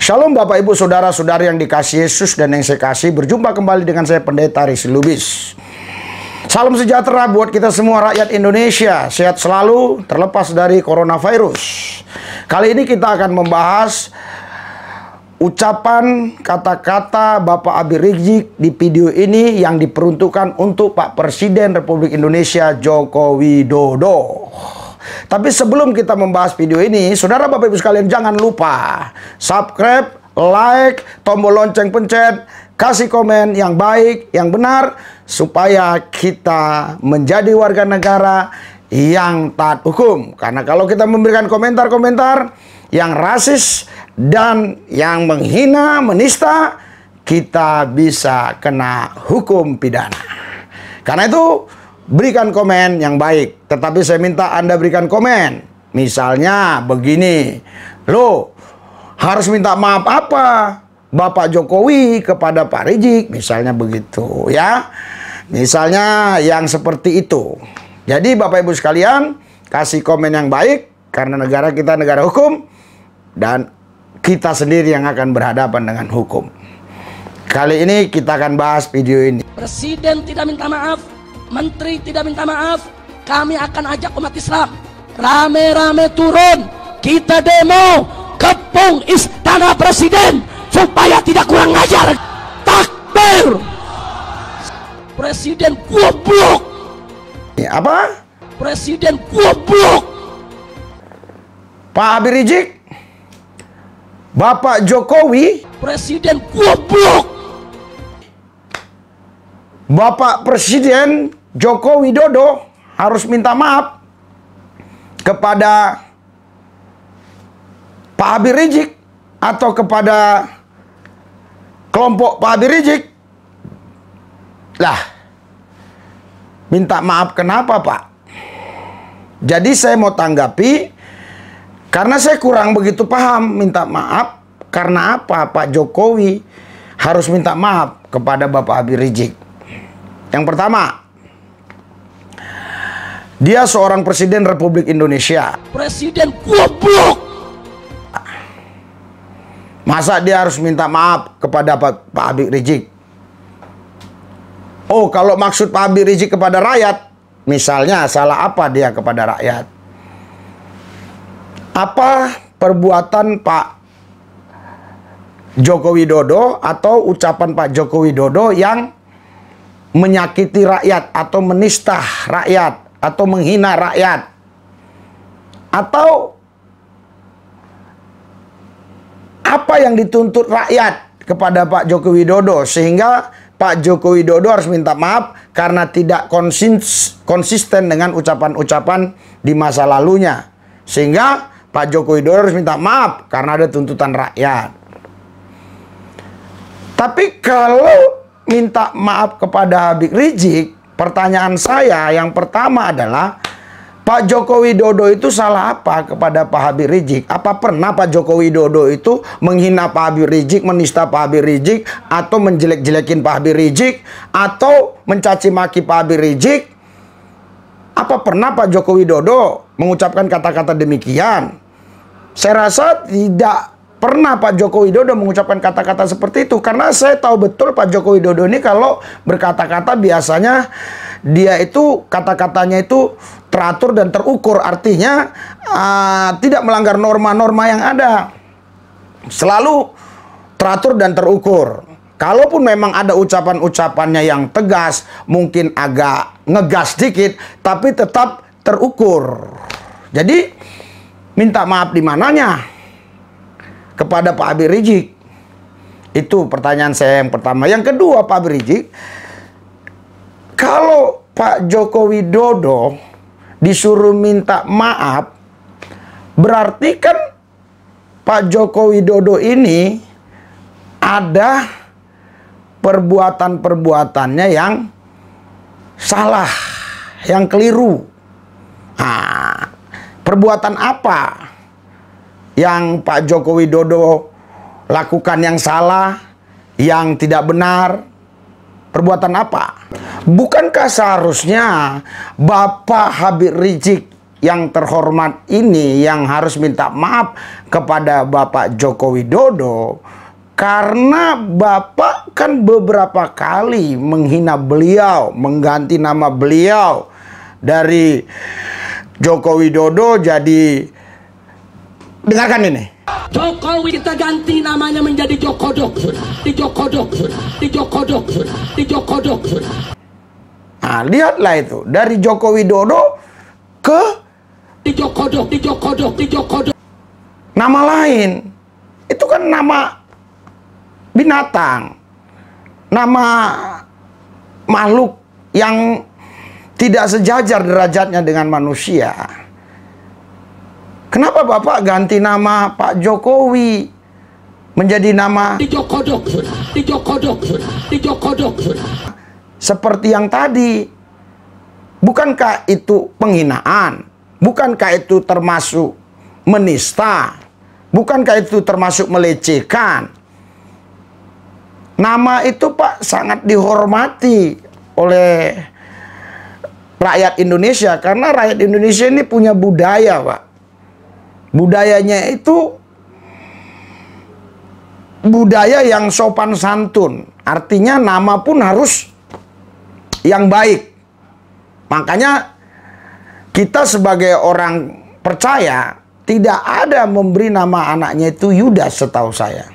Shalom Bapak Ibu Saudara-saudari yang dikasihi Yesus dan yang saya kasih. Berjumpa kembali dengan saya Pendeta Rizky Lubis. Salam sejahtera buat kita semua rakyat Indonesia. Sehat selalu terlepas dari coronavirus. Kali ini kita akan membahas ucapan kata-kata Bapak Habib Rizik di video ini yang diperuntukkan untuk Pak Presiden Republik Indonesia Joko Widodo. Tapi sebelum kita membahas video ini, saudara Bapak Ibu sekalian jangan lupa subscribe, like, tombol lonceng pencet, kasih komen yang baik, yang benar, supaya kita menjadi warga negara yang taat hukum. Karena kalau kita memberikan komentar-komentar yang rasis dan yang menghina, menista, kita bisa kena hukum pidana. Karena itu berikan komen yang baik. Tetapi saya minta Anda berikan komen. Misalnya begini, lo harus minta maaf apa Bapak Jokowi kepada Pak Rizik, misalnya begitu ya. Misalnya yang seperti itu. Jadi Bapak Ibu sekalian, kasih komen yang baik, karena negara kita negara hukum dan kita sendiri yang akan berhadapan dengan hukum. Kali ini kita akan bahas video ini. Presiden tidak minta maaf, Menteri tidak minta maaf, kami akan ajak umat Islam rame-rame turun, kita demo kepung istana Presiden supaya tidak kurang ajar. Takbir! Presiden goblok. Apa? Presiden goblok. Pak Habib Rizik, Bapak Jokowi, Presiden goblok. Bapak Presiden Joko Widodo harus minta maaf kepada Pak Habib Rizik atau kepada kelompok Pak Habib Rizik. Lah, minta maaf kenapa Pak? Jadi saya mau tanggapi, karena saya kurang begitu paham minta maaf karena apa Pak Jokowi harus minta maaf kepada Bapak Habib Rizik. Yang pertama, dia seorang Presiden Republik Indonesia. Presiden goblok. Masa dia harus minta maaf kepada Pak Habib Rizik? Oh, kalau maksud Pak Habib Rizik kepada rakyat, misalnya salah apa dia kepada rakyat? Apa perbuatan Pak Joko Widodo atau ucapan Pak Joko Widodo yang menyakiti rakyat atau menista rakyat atau menghina rakyat, atau apa yang dituntut rakyat kepada Pak Joko Widodo sehingga Pak Joko Widodo harus minta maaf karena tidak konsisten dengan ucapan-ucapan di masa lalunya, sehingga Pak Joko Widodo harus minta maaf karena ada tuntutan rakyat. Tapi kalau minta maaf kepada Habib Rizik, pertanyaan saya yang pertama adalah, Pak Joko Widodo itu salah apa kepada Pak Habib Rizik? Apa pernah Pak Joko Widodo itu menghina Pak Habib Rizik, menista Pak Habib Rizik, atau menjelek-jelekin Pak Habib Rizik, atau mencaci maki Pak Habib Rizik? Apa pernah Pak Joko Widodo mengucapkan kata-kata demikian? Saya rasa tidak pernah Pak Joko Widodo mengucapkan kata-kata seperti itu, karena saya tahu betul Pak Joko Widodo ini kalau berkata-kata biasanya dia itu kata-katanya itu teratur dan terukur, artinya tidak melanggar norma-norma yang ada, selalu teratur dan terukur. Kalaupun memang ada ucapan-ucapannya yang tegas, mungkin agak ngegas dikit, tapi tetap terukur. Jadi minta maaf di mananya kepada Pak Habib Rizik? Itu pertanyaan saya yang pertama. Yang kedua, Pak Habib Rizik, kalau Pak Joko Widodo disuruh minta maaf, berarti kan Pak Joko Widodo ini ada perbuatan-perbuatannya yang salah, yang keliru. Nah, perbuatan apa yang Pak Joko Widodo lakukan yang salah, yang tidak benar? Perbuatan apa? Bukankah seharusnya Bapak Habib Rizik yang terhormat ini yang harus minta maaf kepada Bapak Joko Widodo, karena Bapak kan beberapa kali menghina beliau, mengganti nama beliau dari Joko Widodo jadi, dengarkan ini. Jokowi kita ganti namanya menjadi Jokodok, di Jokodok, di Jokodok, di Jokodok. Nah, lihatlah itu dari Joko Widodo ke di Jokodok, di Jokodok, di Jokodok. Nama lain. Itu kan nama binatang. Nama makhluk yang tidak sejajar derajatnya dengan manusia. Kenapa Bapak ganti nama Pak Jokowi menjadi nama di Jokodok, di Jokodok, di Jokodok. Seperti yang tadi. Bukankah itu penghinaan? Bukankah itu termasuk menista? Bukankah itu termasuk melecehkan? Nama itu Pak sangat dihormati oleh rakyat Indonesia, karena rakyat Indonesia ini punya budaya, Pak. Budayanya itu budaya yang sopan santun. Artinya nama pun harus yang baik. Makanya kita sebagai orang percaya tidak ada memberi nama anaknya itu Yudas setahu saya.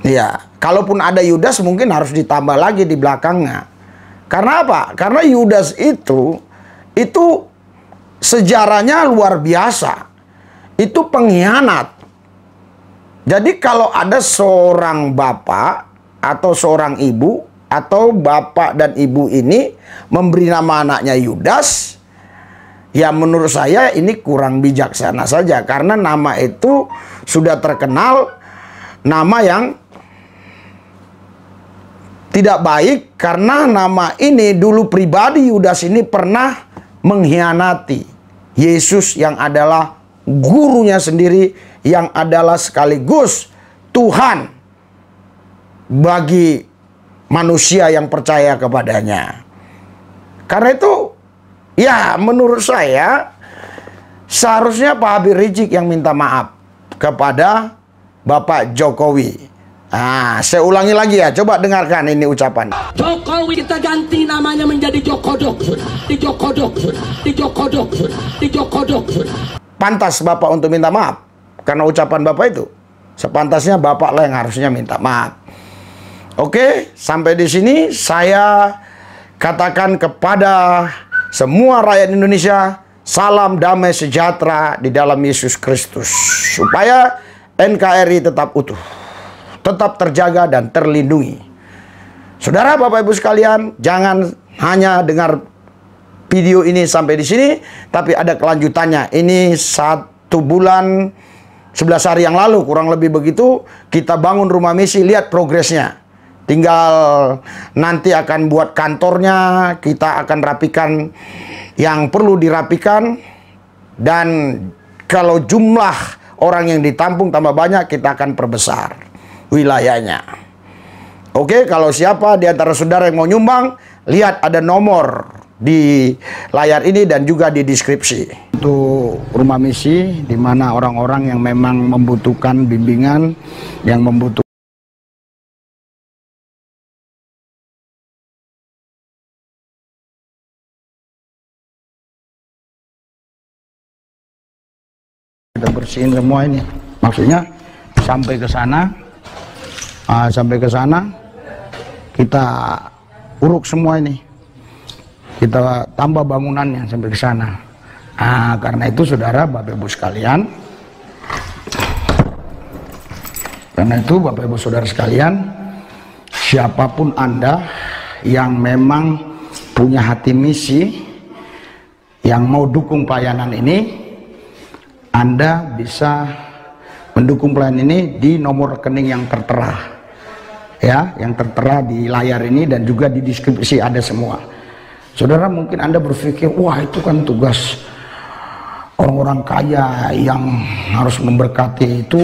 Ya, kalaupun ada Yudas mungkin harus ditambah lagi di belakangnya. Karena apa? Karena Yudas itu sejarahnya luar biasa. Itu pengkhianat. Jadi kalau ada seorang bapak atau seorang ibu atau bapak dan ibu ini memberi nama anaknya Yudas, ya menurut saya ini kurang bijaksana saja, karena nama itu sudah terkenal nama yang tidak baik, karena nama ini dulu pribadi Yudas ini pernah mengkhianati Yesus yang adalah gurunya sendiri, yang adalah sekaligus Tuhan bagi manusia yang percaya kepadanya. Karena itu, ya menurut saya seharusnya Pak Habib Rizik yang minta maaf kepada Bapak Jokowi. Nah, saya ulangi lagi ya, coba dengarkan ini ucapan. Jokowi kita ganti namanya menjadi Jokodok, di Jokodok, di Jokodok, di Jokodok. Pantas Bapak untuk minta maaf karena ucapan Bapak itu. Sepantasnya Bapak lah yang harusnya minta maaf. Oke, sampai di sini saya katakan kepada semua rakyat Indonesia, salam damai sejahtera di dalam Yesus Kristus, supaya NKRI tetap utuh, tetap terjaga dan terlindungi. Saudara, Bapak Ibu sekalian, jangan hanya dengar video ini sampai di sini, tapi ada kelanjutannya. Ini 1 bulan 11 hari yang lalu, kurang lebih begitu, kita bangun rumah misi. Lihat progresnya. Tinggal nanti akan buat kantornya, kita akan rapikan yang perlu dirapikan, dan kalau jumlah orang yang ditampung tambah banyak, kita akan perbesar wilayahnya. Oke, kalau siapa di antara saudara yang mau nyumbang, lihat ada nomor di layar ini dan juga di deskripsi. Untuk rumah misi, di mana orang-orang yang memang membutuhkan bimbingan, yang membutuhkan kita bersihin semua ini, maksudnya sampai ke sana, kita uruk semua ini, kita tambah bangunannya sampai ke sana. Karena itu saudara, Bapak Ibu sekalian, saudara sekalian, siapapun Anda yang memang punya hati misi, yang mau dukung pelayanan ini, Anda bisa mendukung pelayanan ini di nomor rekening yang tertera, ya, yang tertera di layar ini dan juga di deskripsi ada semua. Saudara, mungkin Anda berpikir, wah itu kan tugas orang-orang kaya yang harus memberkati, itu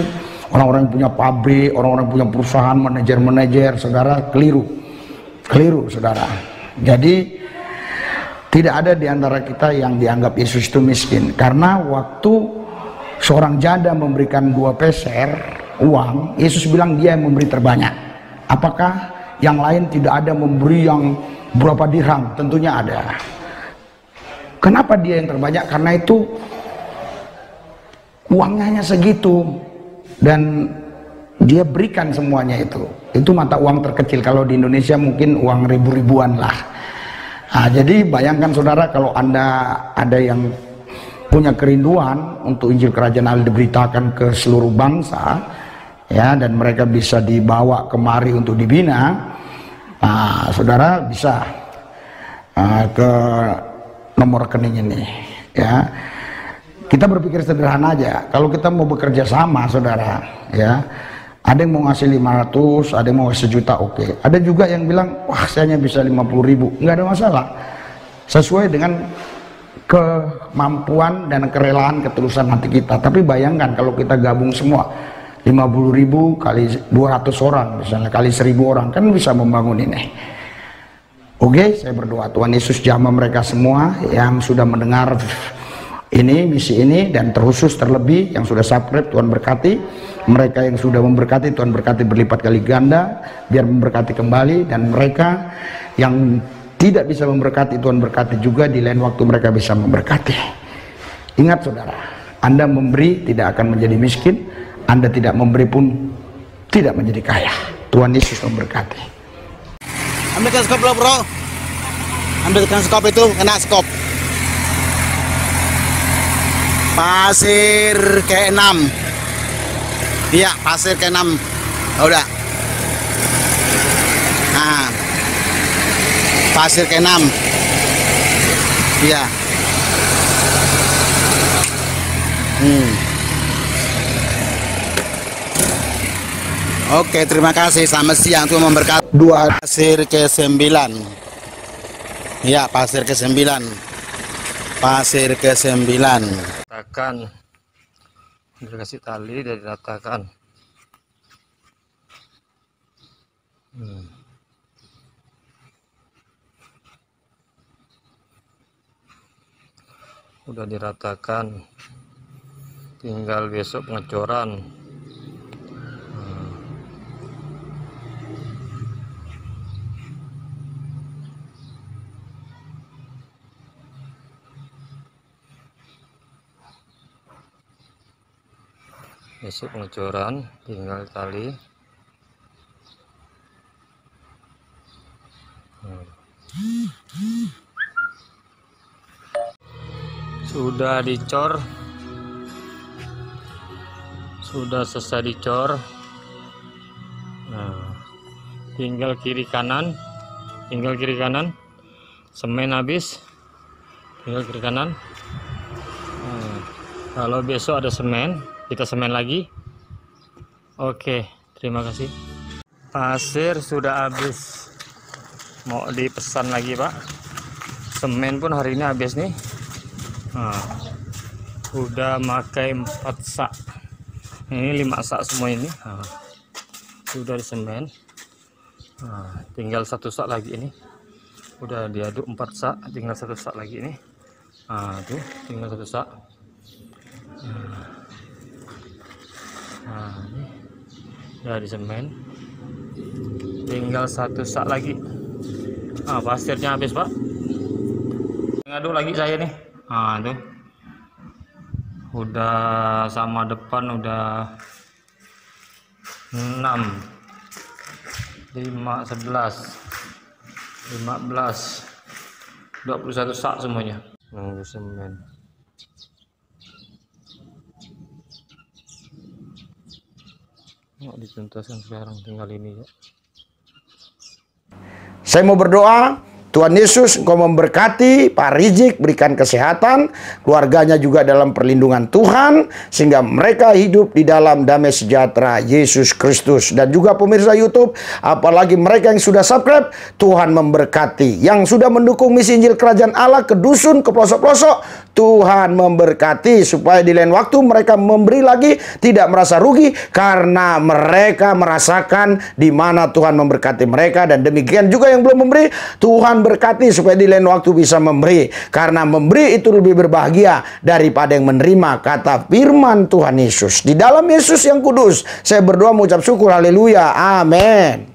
orang-orang yang punya pabrik, orang-orang yang punya perusahaan, manajer-manajer. Saudara, keliru, saudara. Jadi Tidak ada di antara kita yang dianggap Yesus itu miskin. Karena waktu seorang janda memberikan 2 peser uang, Yesus bilang dia yang memberi terbanyak. Apakah yang lain tidak ada memberi yang berapa dirham? Tentunya ada. Kenapa dia yang terbanyak? Karena itu uangnya hanya segitu. Dan dia berikan semuanya itu. Itu mata uang terkecil. Kalau di Indonesia mungkin uang ribu-ribuan lah. Nah, jadi bayangkan saudara, kalau Anda ada yang punya kerinduan untuk Injil Kerajaan Allah diberitakan ke seluruh bangsa, ya, dan mereka bisa dibawa kemari untuk dibina, nah, saudara bisa ke nomor rekening ini, ya. Kita berpikir sederhana aja. Kalau kita mau bekerja sama, saudara, ya, ada yang mau ngasih 500, ada yang mau 1 juta, oke. Ada juga yang bilang, wah saya hanya bisa 50.000, nggak ada masalah. Sesuai dengan kemampuan dan kerelaan, ketulusan hati kita. Tapi bayangkan kalau kita gabung semua, 50.000 kali 200 orang, misalnya kali 1.000 orang, kan bisa membangun ini. Oke, saya berdoa Tuhan Yesus jamah mereka semua yang sudah mendengar ini, misi ini, dan terkhusus terlebih yang sudah subscribe, Tuhan berkati. Mereka yang sudah memberkati, Tuhan berkati berlipat kali ganda, biar memberkati kembali. Dan mereka yang tidak bisa memberkati, Tuhan berkati juga, di lain waktu mereka bisa memberkati. Ingat saudara, Anda memberi tidak akan menjadi miskin, Anda tidak memberi pun tidak menjadi kaya. Tuhan Yesus memberkati. Ambilkan skop dulu bro, ambilkan skop itu, kena skop. Pasir ke-6. Iya, pasir ke-6. Oh, udah. Nah, pasir ke-6. Iya. Oke, terima kasih. Selamat siang, Tuhan memberkati. Pasir ke-9. Iya, pasir ke-9. Pasir ke-9. Ratakan, dikasih tali dan diratakan. Udah diratakan, tinggal besok pengecoran. Besok pengecoran, tinggal tali. Sudah dicor, sudah selesai dicor. Nah, tinggal kiri kanan, semen habis, tinggal kiri kanan. Nah, kalau besok ada semen, kita semen lagi. Oke, terima kasih. Pasir sudah habis, mau dipesan lagi Pak. Semen pun hari ini habis nih. Nah, udah pakai 4 sak, ini 5 sak semua ini. Nah, sudah disemen. Nah, tinggal 1 sak lagi ini. Udah diaduk 4 sak, tinggal 1 sak lagi ini. Nah, tuh tinggal 1 sak. Nah, ini udah disemen, tinggal 1 sak lagi. Pasirnya habis Pak, ngaduk lagi saya nih. Tuh udah sama depan udah 6, 5, 11, 15, 21 sak semuanya. Nunggu semen. Dituntaskan sekarang, tinggal ini ya. Saya mau berdoa, Tuhan Yesus Engkau memberkati Pak Rizik, berikan kesehatan, keluarganya juga dalam perlindungan Tuhan, sehingga mereka hidup di dalam damai sejahtera Yesus Kristus. Dan juga pemirsa YouTube, apalagi mereka yang sudah subscribe, Tuhan memberkati. Yang sudah mendukung misi Injil Kerajaan Allah ke dusun, ke pelosok-pelosok, Tuhan memberkati supaya di lain waktu mereka memberi lagi tidak merasa rugi karena mereka merasakan di mana Tuhan memberkati mereka. Dan demikian juga yang belum memberi, Tuhan berkati supaya di lain waktu bisa memberi, karena memberi itu lebih berbahagia daripada yang menerima, kata firman Tuhan Yesus. Di dalam Yesus yang kudus saya berdoa mengucap syukur, haleluya, amin.